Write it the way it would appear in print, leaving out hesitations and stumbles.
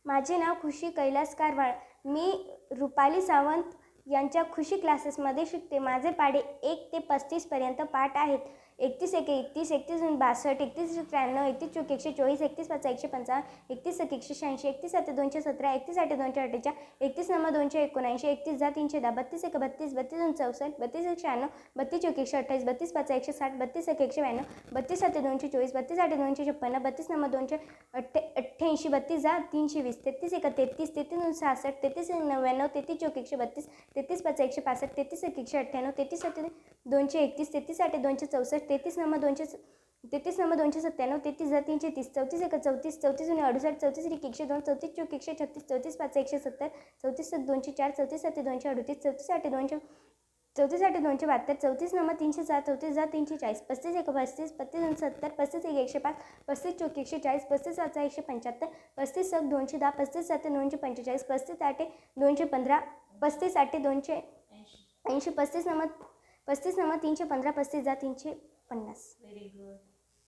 माझे नाव खुशी कैलास कारवाळ. मी रुपाली सावंत यांच्या खुशी क्लासेसमध्ये शिकते. माझे पाढे 1 ते 35पर्यंत पाठ आहेत. 31 एके 31, 31 दूने 62, 31 93, 31 चौके 124, 31 पाचा 155, 31 सके 186, 31 साते 217, 31 आठे 248, 31 नवा 279, 31 जा 310, 32 एके 32, 32 दूने 64, 32 एक 96, 32 चौके 128, 32 पाचा 160, 32 सके 192, 32 साते 224, 32 आठे 256, 32 नवा 288, 32 जा 320, 33 एका 33, 33 दूने 66, 33 99, 33 चौके 132, 33 पाचा 165, 33 एक 198, 33 साते 231, 33 आठे 264, 33 नवा 297, 33 जा 330, 34 एका 34, 34 दूने 68, 34 एक 102, 34 चौके 136, 34 पाचा 170, 34 सक 204, 34 साते 238, 34 आठे 200, 34 आठे 272, 34 नवा 307, 34 जा 340, 35 एक 35, 35 दूने 70, 35 एक 105, 35 चौके 140, 35 पाचा 175, 35 सक 210, 35 साते 245, 35 आठे 215, 35 आठे 280, 35 नवा 315, 35 जा 350. Very good.